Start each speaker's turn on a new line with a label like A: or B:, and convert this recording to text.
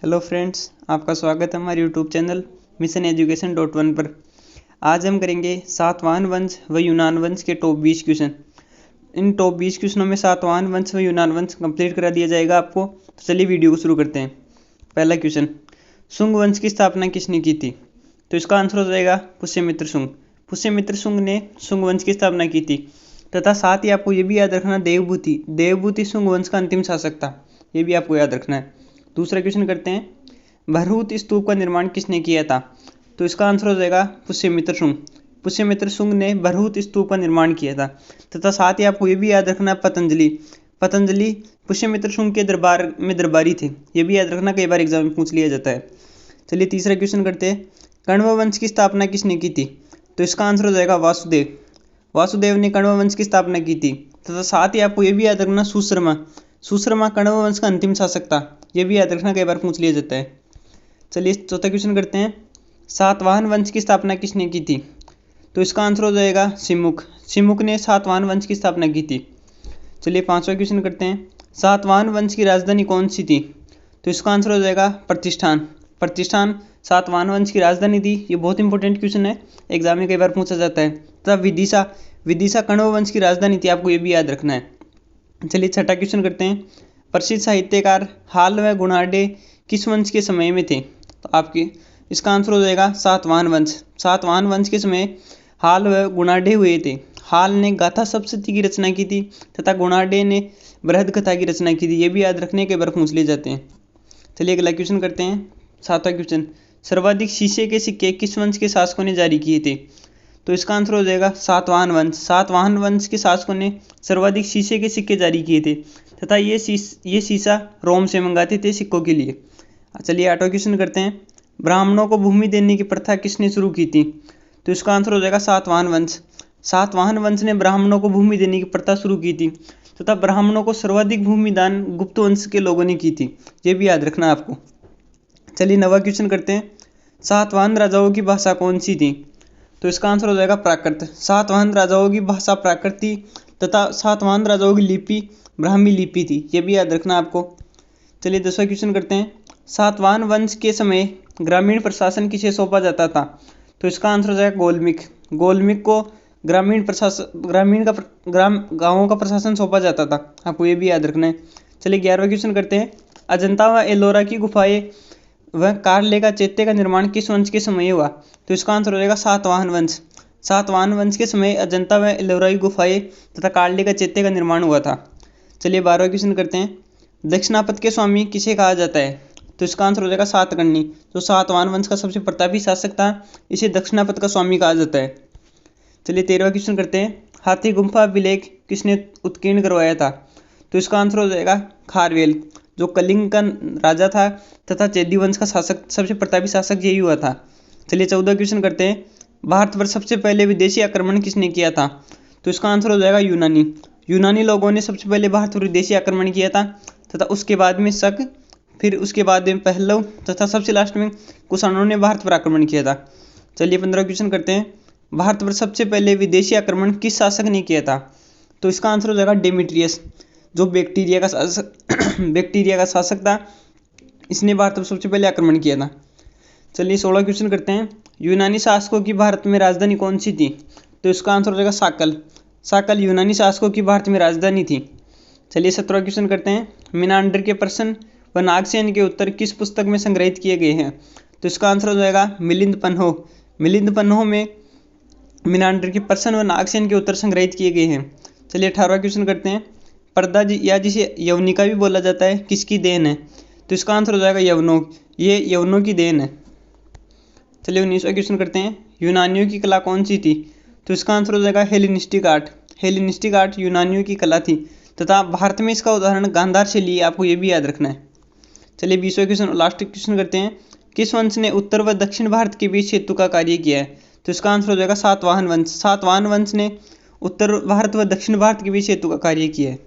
A: Hello friends, आपका स्वागत है हमारे यूट्यूब चैनल मिशन एजुकेशन.1 पर। आज हम करेंगे सातवाहन वंश व यूनान वंश के टॉप 20 क्वेश्चन। इन टॉप 20 क्वेश्चनों में सातवाहन वंश व यूनान वंश कंप्लीट करा दिया जाएगा आपको। तो चलिए वीडियो को शुरू करते हैं। पहला क्वेश्चन, शुंग वंश की स्थापना किसने की थी? तो इसका आंसर हो जाएगा पुष्यमित्र शुंग। पुष्यमित्र शुंग ने शुंग वंश की स्थापना की थी। तथा साथ ही आपको ये भी याद रखना, देवभूति शुंग वंश का अंतिम शासक था। ये भी आपको याद रखना है। दूसरा क्वेश्चन करते हैं, भरहुत स्तूप का निर्माण किसने किया था? तो इसका आंसर हो जाएगा पुष्यमित्र शुंग। पुष्यमित्र शुंग ने भरहुत स्तूप का निर्माण किया था। तथा साथ ही आपको ये भी याद रखना, पतंजलि पुष्यमित्र शुंग के दरबार में दरबारी थे। ये भी याद रखना, कई बार एग्जाम में पूछ लिया जाता है। चलिए तीसरा क्वेश्चन करते हैं, कण्व वंश की स्थापना किसने की थी? तो इसका आंसर हो जाएगा वासुदेव ने कण्व वंश की स्थापना की थी। तथा साथ ही आपको ये भी याद रखना, सुश्रमा कण्व वंश का अंतिम शासक था। ये भी याद रखना, कई बार पूछ लिया जाता है। चलिए चौथा क्वेश्चन करते हैं, सातवाहन वंश की स्थापना किसने की थी? तो इसका आंसर हो जाएगा सिमुक ने सातवाहन वंश की स्थापना की थी। चलिए पांचवा क्वेश्चन करते हैं, सातवाहन वंश की राजधानी कौन सी थी? तो इसका आंसर हो जाएगा प्रतिष्ठान सातवाहन वंश की राजधानी थी। ये बहुत इंपॉर्टेंट क्वेश्चन है, एग्जाम में कई बार पूछा जाता है। तथा विदिशा कण्व वंश की राजधानी थी, आपको ये भी याद रखना है। चलिए छठा क्वेश्चन करते हैं, प्रसिद्ध साहित्यकार हाल व गुणाढ्य किस वंश के समय में थे? तो आपके इसका आंसर हो जाएगा सातवाहन वंश के समय हाल व गुणाढ्य हुए थे। हाल ने गाथा सप्तशती की रचना की थी तथा गुणाढ्य ने बृहद कथा की रचना की थी। ये भी याद रखने के बार पूछ ले जाते हैं। चलिए अगला क्वेश्चन करते हैं, सातवां क्वेश्चन, सर्वाधिक शीशे के सिक्के किस वंश के शासकों ने जारी किए थे? तो इसका आंसर हो जाएगा सातवाहन वंश के शासकों ने सर्वाधिक शीशे के सिक्के जारी किए थे। तथा ये शीशा रोम से मंगाते थे सिक्कों के लिए। चलिए आठवां क्वेश्चन करते हैं, ब्राह्मणों को भूमि देने की प्रथा किसने शुरू की थी? तो इसका आंसर हो जाएगा सातवाहन वंश ने ब्राह्मणों को भूमि देने की प्रथा शुरू की थी। तथा ब्राह्मणों को सर्वाधिक भूमि दान गुप्त वंश के लोगों ने की थी। ये भी याद रखना आपको। चलिए नवा क्वेश्चन करते हैं, सातवाहन राजाओं की भाषा कौन सी थी? तो इसका आंसर हो जाएगा प्राकृत। सातवाहन राजाओं की भाषा प्राकृत थी तथा सातवाहन राजाओं की लिपि ब्राह्मी लिपि थी। ये भी याद रखना आपको। चलिए 10वां क्वेश्चन करते हैं, सातवाहन वंश के समय ग्रामीण प्रशासन किसे सौंपा जाता था? तो इसका आंसर हो जाएगा गोलमिक को गांवों का प्रशासन सौंपा जाता था। आपको ये भी याद रखना है। चलिए 11वां क्वेश्चन करते हैं, अजंता व एलोरा की गुफाएं वह कारलेगा चैत्य का निर्माण किस वंश के समय हुआ? तो इसका आंसर हो जाएगा सातवाहन वंश के समय अजंता व एलोरा की गुफाएं तथा कारलेगा चैत्य का निर्माण हुआ था। चलिए 12वां क्वेश्चन करते हैं, दक्षिणापथ के स्वामी किसे कहा जाता है? तो इसका आंसर हो जाएगा सातकर्णी। जो सातवाहन वंश का सबसे प्रतापी शासक था, इसे दक्षिणापथ का स्वामी कहा जाता है। चलिए 13वां क्वेश्चन करते हैं, हाथी गुम्फा अभिलेख किसने उत्कीर्ण करवाया था? तो इसका आंसर हो जाएगा खारवेल, जो कलिंग का राजा था तथा चेदी वंश का शासक, सबसे प्रतापी शासक यही हुआ था। चलिए 14वां क्वेश्चन करते हैं, भारत पर सबसे पहले विदेशी आक्रमण किसने किया था? तो इसका आंसर हो जाएगा यूनानी लोगों ने सबसे पहले भारत पर विदेशी आक्रमण किया था। तथा उसके बाद में शक, फिर उसके बाद में पहलव तथा सबसे लास्ट में कुषाणों ने भारत पर आक्रमण किया था। चलिए 15वां क्वेश्चन करते हैं, भारत पर सबसे पहले विदेशी आक्रमण किस शासक ने किया था? तो इसका आंसर हो जाएगा डेमेट्रियस, जो बैक्टीरिया का शासक था। इसने भारत पर सबसे पहले आक्रमण किया था। चलिए 16वां क्वेश्चन करते हैं, यूनानी शासकों की भारत में राजधानी कौन सी थी? तो इसका आंसर हो जाएगा साकल यूनानी शासकों की भारत में राजधानी थी। चलिए 17वां क्वेश्चन करते हैं, मिनांडर के प्रश्न व नागसेन के उत्तर किस पुस्तक में संग्रहित किए गए हैं? तो इसका आंसर हो जाएगा मिलिंद पन्हो में मिनांडर के प्रश्न व नागसेन के उत्तर संग्रहित किए गए हैं। चलिए 18वां क्वेश्चन करते हैं, पर्दा या जिसे यवनिका भी बोला जाता है, किसकी देन है? तो इसका आंसर हो जाएगा ये यवनों की देन है। चलिए 19वां क्वेश्चन करते हैं, यूनानियों की कला कौन सी थी? तो इसका आंसर हो जाएगा हेलेनिस्टिक आर्ट यूनानियों की कला थी। तथा भारत में इसका उदाहरण गांधार से लिए, आपको ये भी याद रखना है। चलिए 20वां क्वेश्चन, लास्ट क्वेश्चन करते हैं, किस वंश ने उत्तर व दक्षिण भारत के बीच सेतु का कार्य किया है? तो इसका आंसर हो जाएगा सातवाहन वंश ने उत्तर भारत व दक्षिण भारत के बीच सेतु का कार्य किया है।